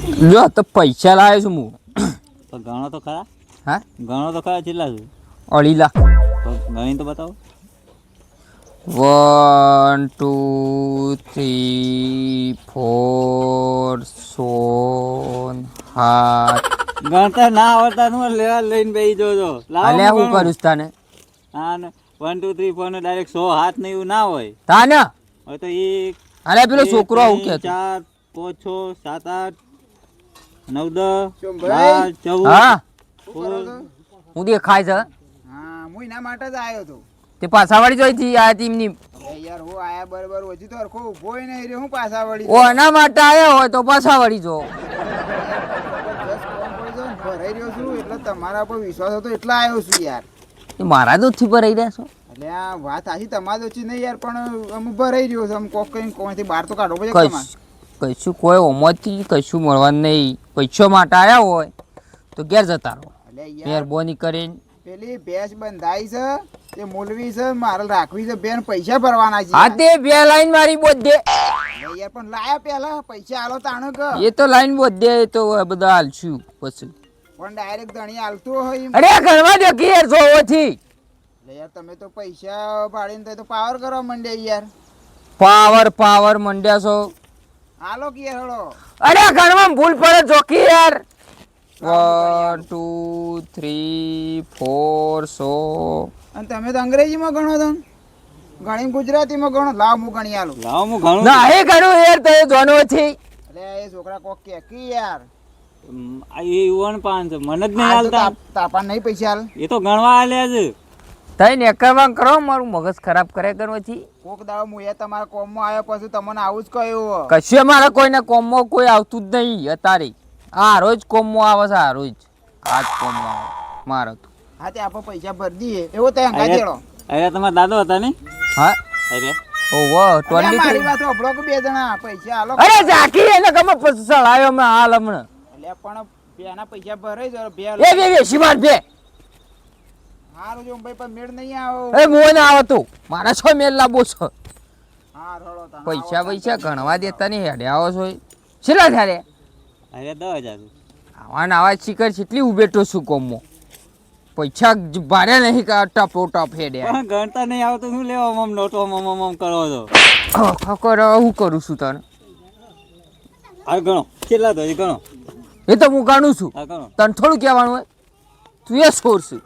જો તો પૈસા લાવ્યો છું હું. તો ગણો તો ખરા. હા ગણો તો ખરા કેટલા છે? 2.5 લાખ. તો ગણી તો બતાવો. 1 2 3 4 6 7. ગણતા ના આવડતા નું લેવા લઈને બેસી જોજો. અલે હું કરું તને? હા ને 1 2 3 4 ને ડાયરેક્ટ 100 હાથ ને એવું ના હોય. તાને હવે તો એક અરે પેલો છોકરો આવું કહેતો. 4 5 6 7 8 9 10 12 14. હા હું દેખાય છે. હા હું એના માટે જ આવ્યો હતો. તે પાછા વાળી જોઈ હતી આ ટીમની. યાર હું આયા બરોબર હજી તો હરખો ઉભો ય નહીં રહ્યો. હું પાછા વળી ઓ એના માટે આવ્યો હોય તો પાછા વાળી જો. ભરાઈ રહ્યો છું એટલે તમારા પર વિશ્વાસ હતો એટલે આવ્યો છું યાર. એ મારા દૂધથી ભરાઈ રહ્યા છો. એટલે આ વાત આછી તમારી ઓછી નહીં યાર, પણ અમુક ભરાઈ રહ્યો છે. કોક કઈ કોઈથી બહાર તો કાઢો પછી કશું કોઈ ઓમથી કશું મળવાનું નહીં. પૈસો માટે આવ્યા હોય તો ઘેર જતા રહો. મહેરબાની કરીને પેલી ભેંસ બંધાઈ છે તે મોલવી છે, મારે રાખવી છે બેન, પૈસા ભરવાના છે. હા તે 2 લાઈન મારી બોધે યાર પણ લાયા પેલા પૈસા આલો તાણો કે એ તો લાઈન બોધે તો બધા હાલશું પછી. પણ ડાયરેક્ટ ધણી હાલતો હોય. અરે ઘરમાં જો કે યાર જોવાથી યાર તમે તો પૈસા ભાડીને તો પાવર કરવા માંડ્યા યાર. પાવર મંડ્યા છો. હાલો કે યાર હળો. અરે ઘરમાં ભૂલ પડે જોકી યાર. 1 2 3 4 100. અને તમે તો અંગ્રેજીમાં ગણો છો, ગણી ગુજરાતીમાં ગણો. લાવ હું ગણી આલું. લાવો હું ઘણું. ના એ ઘણું યાર તે જોનોથી. અરે એ છોકરા કોક કે યાર એ 1 5 મને જ નહીં હાલતા. તાપા નહીં પૈસા હાલ. એ તો ગણવા આલ્યા છે. તઈ નેકરવાં કરો, મારું મગજ ખરાબ કરે કરવાથી. કોક દાડો હું એ તમારા કોમમાં આવ્યો પછી તમને આવું જ કહ્યું. કશું મારા કોઈના કોમમાં કોઈ આવતું જ નહીં અત્યારે. આ રોજ કોમમાં આવે છે, આ રોજ આજ કોમમાં આવે મારો તો. હા તે આપણે પૈસા ભરી દઈએ એવો ત્યાં અંગા જેડો. અરે તમારા દાદો હતા ને? હા અરે ઓહો ટોલી મારી વાત સાંભળો કે બે જણા પૈસા હાલો. અરે ઝાકી એને ગમે પછી સળાયો મે હાલ હમણાં. એટલે પણ બેના પૈસા ભરાઈ જો બે. એ શિમાર બે હારું જો ભાઈ પણ મેળ નહીં આવો. એ મોય ના આવે તું મારા છો મેલ લાબો છો. હા રડો તા. પૈસા ગણવા દેતા નહીં હેડે આવો છો. છેલ્લા થયારે અરે 10,000. આવા આવા શિખર કેટલી ઉભેટો છું કોમમાં. પૈસા ભારે નહીં ટપ હેડે. પણ ગણતા નહીં આવતું શું લેવા મમ નોટો મમ કરો છો? ખબર હું કરું છું તને. આ ગણો કેટલા તો ગણો. એ તો હું ગણું છું. હા ગણો. તને થોડું કહેવાનું હોય, તું એ છોડશું.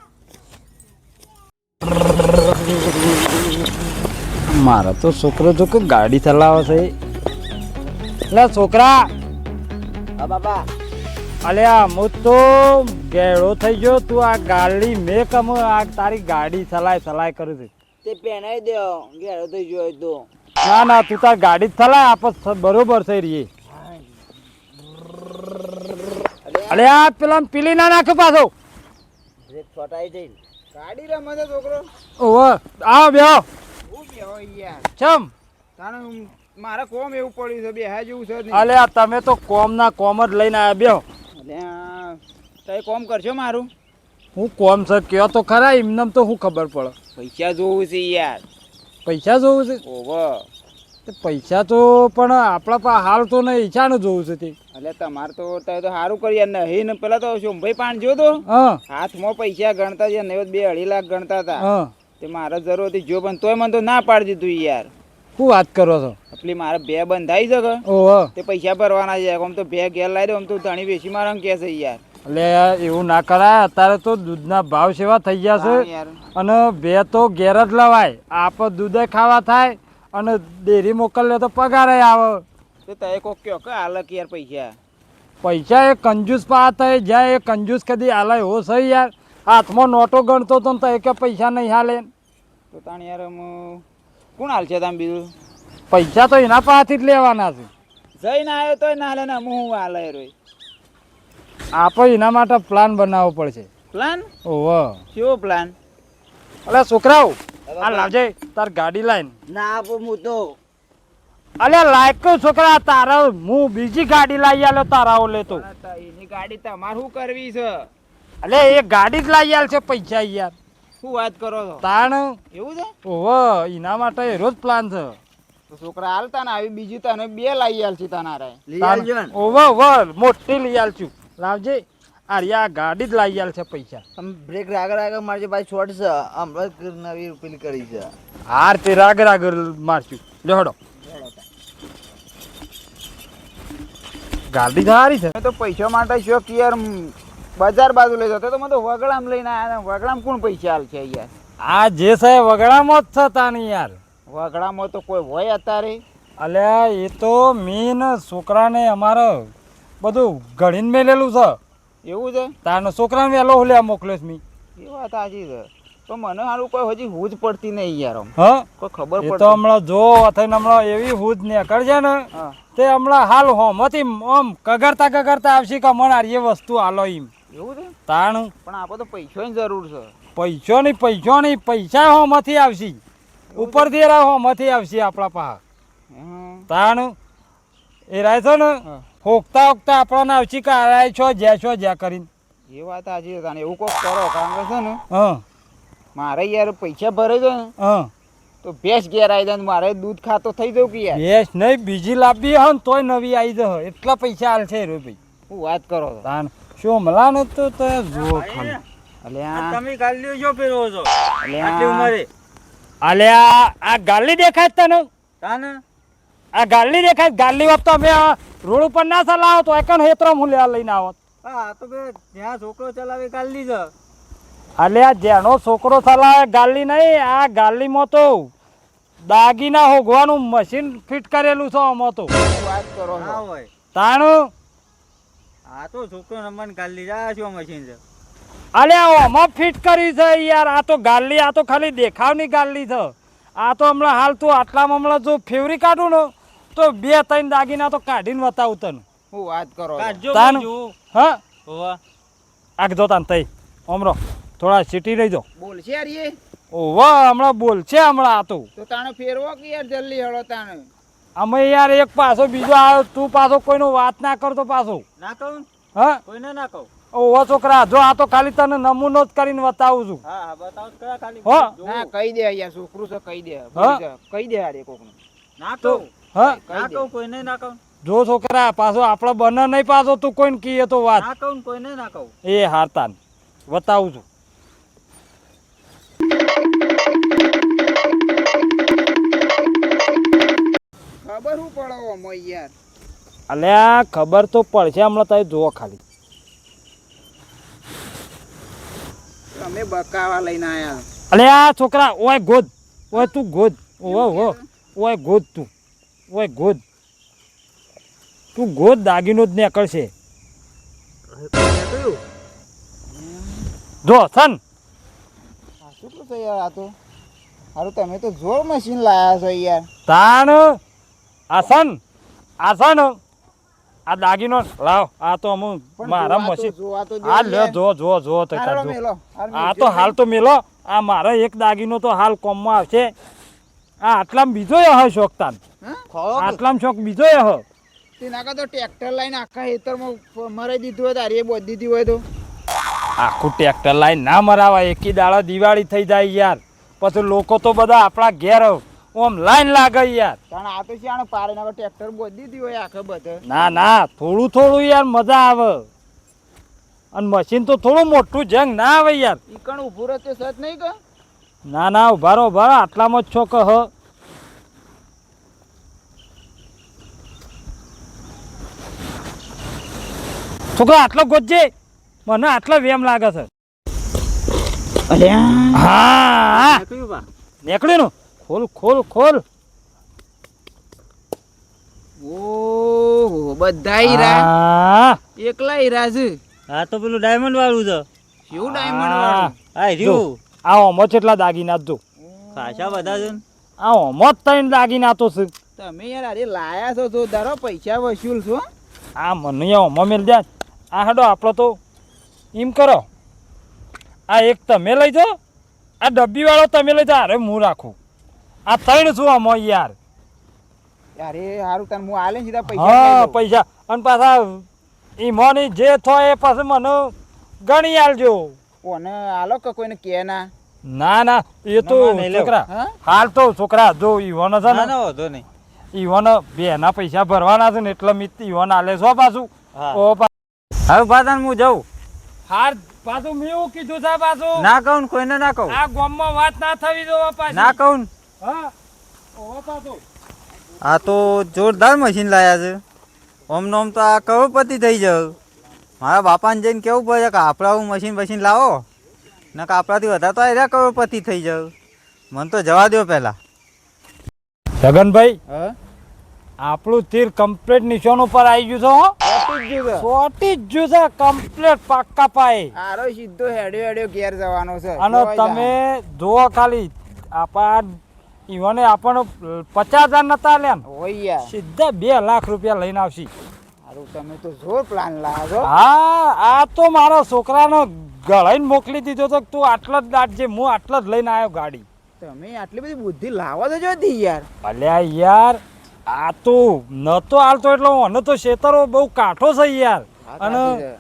મારા તો છોકરો જો કે ગાડી ચલાવે છે. એટલે છોકરા હા બાબા. અલ્યા હું તો ગેળો થઈ ગયો. તું આ ગાડી મેં કમ આ તારી ગાડી ચલાય કરું છું. તે પહેણાઈ દો ગેળો થઈ ગયો તો. ના તું તાર ગાડી જ ચલાય આપણે બરોબર થઈ રહી. અલ્યા પેલા પીલી ના નાખો પાછો. છોટાઈ જઈ ગાડી રમે છે છોકરો. ઓહો આવ બેહો. હું બેહો યાર. ચમ તાણે મારે કોમ એવું પડ્યું છે બેહા જેવું છે નહીં. અલ્યા તમે તો કોમ જ લઈને આવ્યા બેહો. અલ્યા તઈ કોમ કરશો મારું? હું કોમ છે કયો તો ખરા, એમને તો શું ખબર પડે. પૈસા જોવું છે યાર. પૈસા જોવું છે? ઓહો પૈસા તો પણ આપણા પાસે હાલ તો નહીં, ઈચ્છાનું જોવું છે તે. એટલે તમારે તો તમે તો સારું કરી યાર. નહીં ને પેલા તો શોભાઈ પાન જો તો હા હાથમાં પૈસા ગણતા છે ને 2-2.5 લાખ ગણતા હતા. હા તે મારે જરૂર હતી જો પણ તોય મને તો ના પાડી દીધું યાર. શું વાત કરો છો? એટલે મારે બે બંધાઈ છે કે ઓહો તે પૈસા ભરવાના છે. આમ તો બે ઘેર લાવી દો, આમ તો ધણી બેસી મારે કે છે યાર. એટલે એવું ના કરાય. અત્યારે તો દૂધના ભાવ સેવા થઈ ગયા છે યાર અને બે તો ઘેર જ લવાય. આપણે દૂધે ખાવા થાય અને ડેરી મોકલે તો પગાર આવે. તો તમે કોક કયો કે હાલ કે યાર પૈસા એ કંજૂસ પા થાય જ્યાં એ કંજૂસ કદી હાલે એવો છે યાર. હાથમાં નોટો ગણતો તો એ કે પૈસા નહીં હાલે. તો તાણ યાર કોણ હાલ છે તમે બીજું? પૈસા તો એના પાસેથી જ લેવાના છે. જઈને આવ્યો તોય ના હાલે ને હું હાલે રોય. આપણે એના માટે પ્લાન બનાવવો પડશે. પ્લાન? ઓહો કેવો પ્લાન? અલે છોકરાઓ આ લાવજે તાર ગાડી લાઈન. ના આપો હું તો. અલે લાયકો છોકરા તારા હું બીજી ગાડી લાવી આલ્યો તારાઓ લેતો. એની ગાડી તમારે શું કરવી છે? અલે એ ગાડી જ લાવી આલ છે પૈસા યાર. શું વાત કરો છો? તાણ એવું છે? ઓહો એના માટે રોજ પ્લાન છે. તો છોકરા હાલતા ને આવી બીજી તને 2 લાવી આલ છે તને રે લઈ આવજો ને ઓવર મોટી લઈ આલ છું લાવજે આ ગાડી જ લાવી આલ છે પૈસા તમે બ્રેક આગળ આગળ મારજો ભાઈ શોર્ટ છે હમણાં નવી પેલી કરી છે હાર તે રાગ મારશું લેહડો ગાડી સારી છે મેં તો પૈસા માટે શોખ યાર બજાર બાજુ લઈ જતો તો મને તો વગડામ લઈને આયા વગડામ કોણ પૈસા હાલ છે યાર આ જે છે વગડામાં જ છે તાની યાર વગડામાં તો કોઈ હોય અત્યારે અલ્યા એ તો મેન છોકરાને અમારે બધું ઘડીને મેલેલું છે એવું છે તારનો છોકરાને વહેલો હુલ્યા મોકલ્યો છે મી એ વાત સાચી છે તો મને સારું કોઈ હજી હૂજ પડતી નહીં યાર આમ. હા કોઈ ખબર એ તો પડતી હમણાં જો થઈને હમણાં એવી હુજ નીકળશે ને હા તે હમણાં હાલ હોમાંથી આમ કગરતા આવશે કે મને આ વસ્તુ હાલો એમ એવું છે તાણ પણ આપણે તો પૈસાની જરૂર છે પૈસો નહીં પૈસા હોમાંથી આવશે ઉપરથી એરા હોમાંથી આવશે આપણા પાસે હમ. તાણ એ રાય છે ને હા. હોકતા આપણને આવશે કે આ છો જ્યાં કરીને એ વાત સાચી છે તાને એવું કોક કરો કારણ કે છે ને હા મારે યાર પૈસા ભરે છે ને હા તો ભેંસ ઘેર આવી જાય ને મારે દૂધ ખાતો થઈ જવું કે યાર બેસ નહીં બીજી લાવવી હોય ને તોય નવી આવી જશે એટલા પૈસા હાલ છે રે ભાઈ હું વાત કરો છો તાન શું મલા ને તો જુઓ ખાલી અલ્યા તમે ગાલીઓ જો ફેરવો છો આટલી અલ્યા ઉંમરે અલ્યા આ ગાલી દેખાય છે તને તાને આ ગાલી દેખાય ગાલી વખત અમે રોડ ઉપર ના ચલાવો તો એકન હેતરો હું લેવા લઈને આવત હા તો કે જ્યાં છોકરો ચલાવે ગાલી છે અલ્યા જેનો છોકરો ચલાવે ગાલી નહીં આ ગાલીમાં તો દાગીના હોગવાનું મશીન ફિટ કરેલું છે આમાં તો હું વાત કરો ના છો હોય તાણું આ તો છોકરો રમવાની ગાલી છે આ શું મશીન છે અલ્યા આમાં ફિટ કરી છે યાર આ તો ગાલી આ તો ખાલી દેખાવની ગાલી છે આ તો હમણાં હાલ તું આટલામાં હમણાં જો ફેવરી કાઢું ને તો 2-3 દાગીના તો કાઢીને બતાવું તને હું વાત કરો છો. કાઢજો તાનું. જોવું હા હોવા આગજો તાન તઈ ઓમરો થોડા સિટી રહી જો બોલશે યાર એ ઓવા હમણાં બોલ છે હમણાં આ તો તો તાણે ફેરવો કે યાર જલ્દી હળો તાણે અમે યાર એક પાછો બીજો આવ્યો તું પાછો કોઈનો વાત ના કરતો પાછો ના કહું હા કોઈને ના કહું ઓવા છોકરા જો આ તો ખાલી તને નમૂનો જ કરીને બતાવું છું હા હા બતાવો તો ખરા ખાલી હો. જોવું. ના કહી દે યાર છોકરું છે કહી દે હા? કહી દે યાર એ કોકને ના તો કહું હા ના કહી દે કહું કોઈને ના કહું જો છોકરા પાછો આપણે બને નહીં પાછો તું કોઈને કીએ તો વાત ના કહું કોઈને ના કહું એ હારતાન બતાવું છું ખબર શું પડો અમો યાર અલ્યા ખબર તો પડશે હમણાં તારે જુઓ ખાલી તમે બકાવા લઈને આયા અલ્યા છોકરા ઓય ગોદ ઓય તું ગોદ ઓય ગોદ તું ઓય ગોદ તું ગોદ દાગીનો જ નીકળશે જો સન આ શું છે યાર આ તો હારું તમે તો જોર મશીન લાયા છો યાર તાણ આસન આસન આ દાગીનો લાવ આ તો અમુ પણ મારા જોવા તો- મશીન જોવા તો દે આ લે યાર. જો તો હાલો જો મેલો. હાલ આ મેલજો તો ને. હાલ તો મેલો આ મારો એક દાગીનો તો હાલ કોમમાં આવશે આ આટલામાં બીજો હ શોખતાન હા? આટલામાં શોખ બીજો હ તે નાકા તો ટ્રેક્ટર લઈને આખા ખેતરમાં મરાઈ દીધું હોય તારી એ બોધ દીધી હોય તો આખું ટ્રેક્ટર લાઈન ના મરાવાય એકી દાડા દિવાળી થઈ જાય યાર પછી લોકો તો બધા આપણા ઘેર ઓમ લાઈન લાગે યાર કારણ આ તો છે પારે નાકા ટ્રેક્ટર બોધ દીધી હોય આખે બધે ના થોડું યાર મજા આવે અને મશીન તો થોડું મોટું જંગ ના આવે યાર ઈ કણ ઉભું રહે તે સત નહીં કે ના ઉભારો આટલામાં જ છો કે હ છોકરા આટલો ગોતજે મને આટલા વેમ લાગે છે અલ્યા હા કયું બા નીકળ્યું ને ખોલ ઓહો બધા હીરા હા એકલા હીરા છે આ તો પેલું ડાયમંડ વાળું છે કેવું ડાયમંડ વાળું હા જો રહ્યું આ ઓમો કેટલા દાગીના જો ખાસા બધા છે ને. આ ઓમો જ ત્રણ દાગીના તો છે તમે યાર અરે લાયા છો તો ધારો પૈસા વસૂલ છો આ મને ઓમો મેલ દે આ હાડો આપણો તો એમ કરો આ એક તમે લઈ જાઓ આ ડબ્બી વાળો તમે લઈ જાઓ અરે હું રાખું આ ત્રણ શું ઓમો યાર અરે હારું તને હું આલે સીધા પૈસા હા લઈ લઉં. પૈસા અને પાછા ઈમોની જે થાય એ પાછું મને ગણી આલજો કોને આલો કે કોઈને કે ના ના એ તો ના, નહીં લેવું. છોકરા હા હાલ તો છોકરા જો ઈવોનો છે ના ને ના વાંધો નહીં ઈવન બેના પૈસા ભરવાના છે ને એટલે મિત ઈવન આલે છો પાછું હા. ઓ હવે પાછા હું જાઉં હાર પાછું મેં એવું કીધું છે પાછું ના કહું કોઈને ના કહું આ ગામમાં વાત ના થવી જોવા પાછી ના કહું હા ઓ પાછું આ તો જોરદાર મશીન લાયા છે ઓમ નોમ તો આ કરોડપતિ થઈ જાવ મારા બાપાને જઈને કેવું પડે કે આપણા મશીન લાવો ને કે આપણાથી વધારે તો આ કરોડપતિ થઈ જાવ મને તો જવા દો પહેલા જગનભાઈ હા આપણું તીર કમ્પ્લીટ નિશાન ઉપર આવી ગયું છે હો ચોટી જ ગયું છે. સોટી જ ગયું છે કમ્પ્લીટ પાક્કા પાયે આરો સીધો હેડ્યો હેડ્યો ઘેર જવાનો છે અને જોવાય તમે જુઓ ખાલી આપણા ઈવને આપણને 50,000 નતા આલ્યા ને હોય યાર સીધા 2 લાખ રૂપિયા લઈને આવશી હારું તમે તો જોર પ્લાન લાવો હા આ તો મારા છોકરાનો ગળાઈને મોકલી દીધો તો તું આટલો જ દાટજે હું આટલો જ લઈને આવ્યો ગાડી તમે આટલી બધી બુદ્ધિ લાવો તો જોતી યાર અલ્યા યાર આ તો નતો હાલતો એટલે મને તો શેતરો બહુ કાઠો છે યાર વાત અને સાચી છે.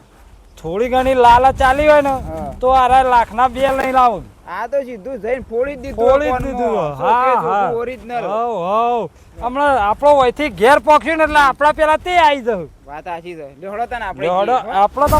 થોડી ઘણી લાલા ચાલી હોય ને હા. તો આરા લાખના 2 લઈને આવું આ તો સીધું જઈને ફોડી જ દીધું ફોડી જ ફોનમાં. દીધું શું કે હા જોતું હા original. હવ હવ હમણાં આપણો વયથી ઘેર પહોંચ્યું ને એટલે આપણા પેલા તે આવી જવું વાત સાચી છે લેવડો તને આપણે આપણો તો